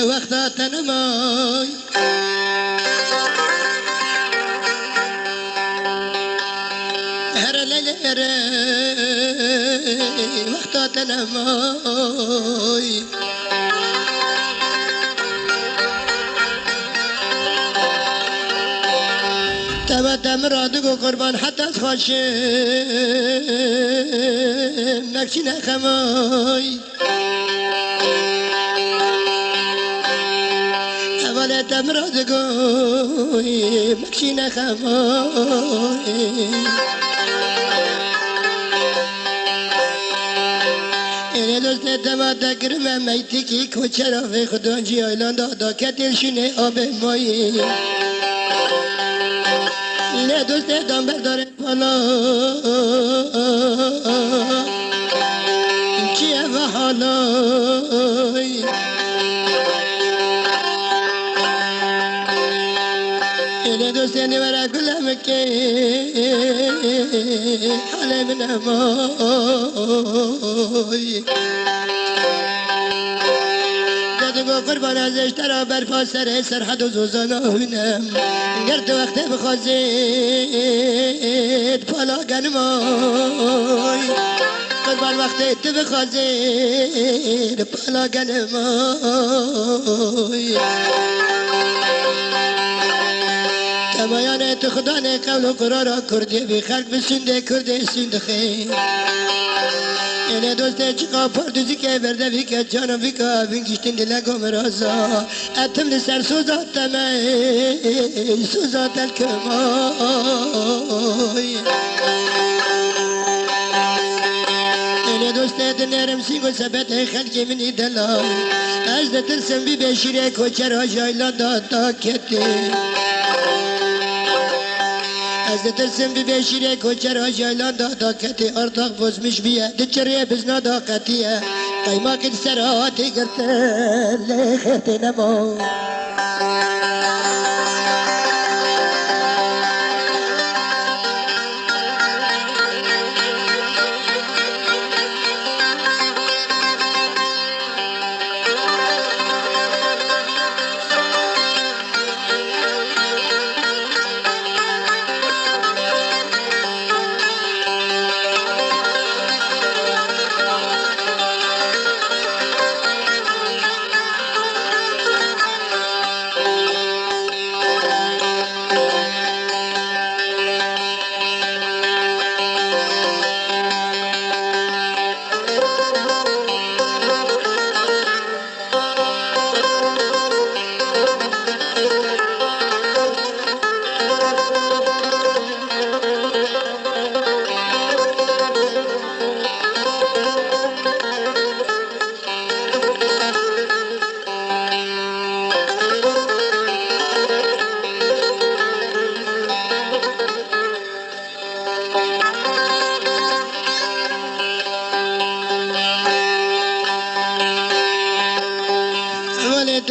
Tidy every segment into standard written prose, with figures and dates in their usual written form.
وقتا تنمای هر لیل وقتا تنمای تمام رادگو قربان حتی از خاشم نکشی نخمای اول تمرادگوی نکشی نخمای اینه دوست دمادا گرم میتی کی کوچه را خدانجی آیلان دادا که دلشونه آب مایی اینه دوست دم برداره پالا این چیه و حالای اینه دوست نورا گلم که حال من امای دادگو قربان ازش ترا برپا سر سرحد و زوزانا هونم گرد وقت بخوازید پالا گنمای قربان وقت تو بخوازید پالا گنمای تمایان تو خدا نه قول و قرارا کرده بی خلق بسنده کرده سند خیر اینه دوسته چقا پردوزی که برده بی که جانم بی که بین گشتین دلگو مرازا اتم لسر سوزا تمه سوزا تلکمای اینه دوسته دنرم سینگو سبت خلقی منی دلال از دترسم بی بشیره کوچر ها جایلان دادا کتی از دترسم بی بشیره کوچر ها جایلان دادا کتی ارتاق بزمش بیه دچریه بزنا داقتیه قیماک سراتی گرته لخت نمو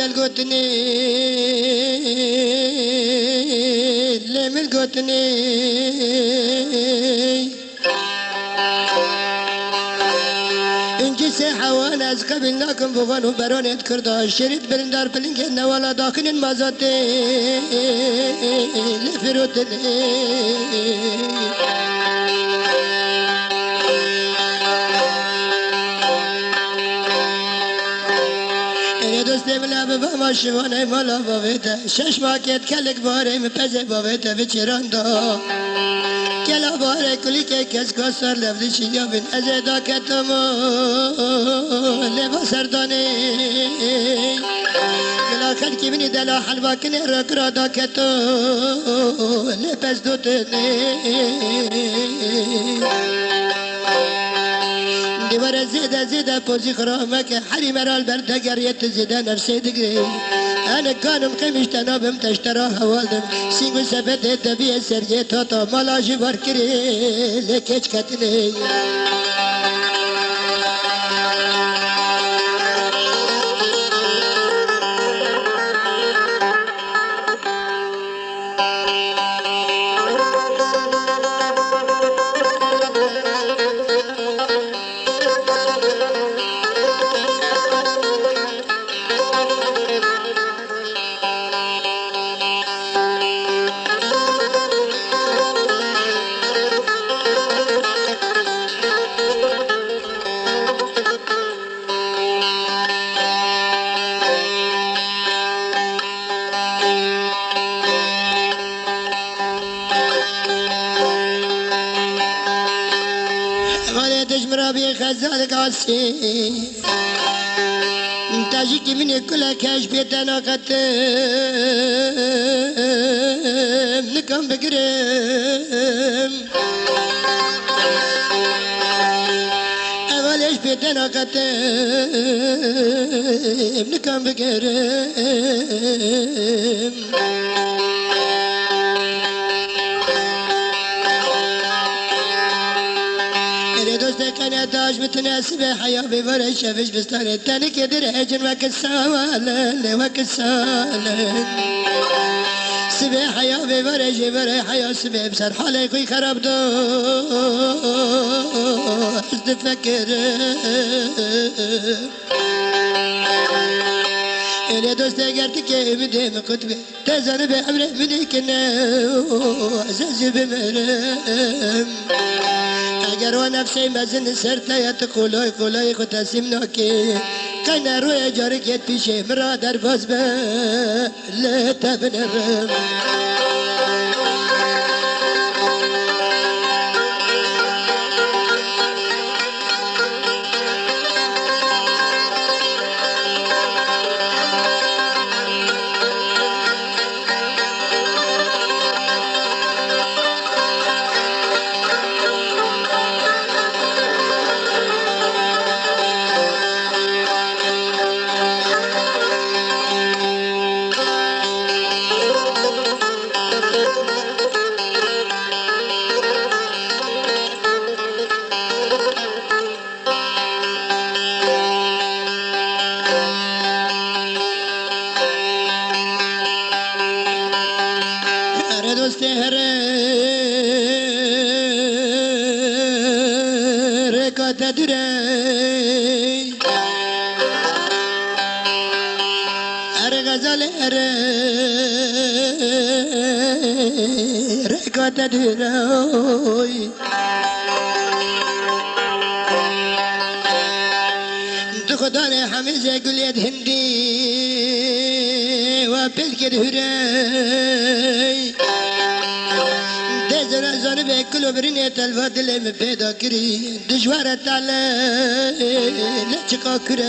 القوتني لم القوتني انجي ساحة وانا از قبلناكم بغانو برانت كردا شريط برندار بلنجن ولا داخل المزاتي لفروتني بلا بابا شوانه مالا بابته شش ماکت کلک باره مپزه بابته بچراندا کلا باره کلی که کس کاسر لفظی چیا بین از ادا کتما لبا سردانه بلا خلکی بینی دلا حلوا کنه رک را دا کتو لپس دوتنه دیوار زیده زیده پوزی خرامه که حری مرال بردگریت زیده نرسی دگری انا کانم قمیش تنابم تشترا حوالدم سینگو سبت دبی سرگی تا مالا جوار کری لکچ کتنی خزال قاسي تاجيك من كل كاش بيتنا قتم نكم بقرم أولش بيتنا قتم نكم بقرم أنا تاج متناسب حياة ببرش فيش بستان التاني كدر هجن وكسال وكسال سبي حياة ببرش بري حياة سبي بسر حالي كوي خراب دو تفكر إلي دوست قرتك مدي من كتبي تزن بأمره مني كنا عزازي بمرم اگر و نفسی مزن سرتا یا تقولای قولای خود تسیم ناکی کن روی جارکت پیشه مرا در باز به لطف نرم تدري أرغزال ريكو تدري دخداني حميزة قل يد هندي وبالكد هري زن به کلو برینه تلوات لیم پیدا کری دجوارت علی لچکا کری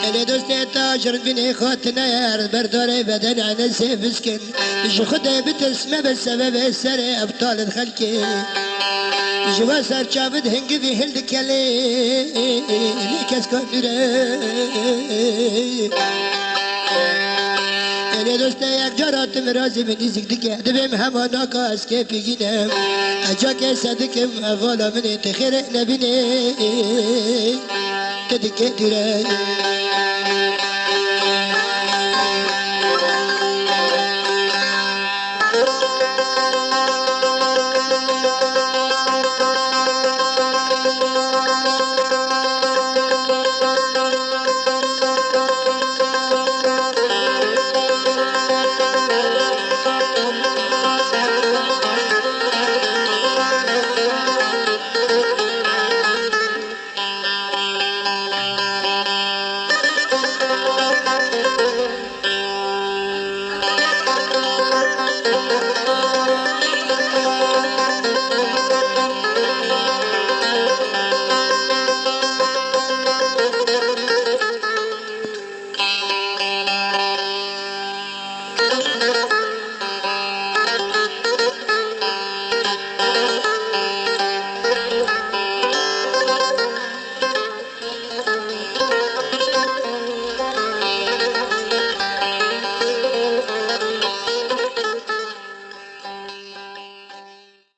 الی دوستی تاجر بینی خاطنه یار برداره بدن عن سیفز کن جو خدا بتسمه بسبب سر ابطال الخلقی جوا سر چابد هنگی بی هلد کلی لیکس کافره أنا دوست یک جارات مرازی من نزدیک دیگه دبیم همانا که از که پیگینم اجا که صدقم اولا من تخیر نبینه که دیگه دیره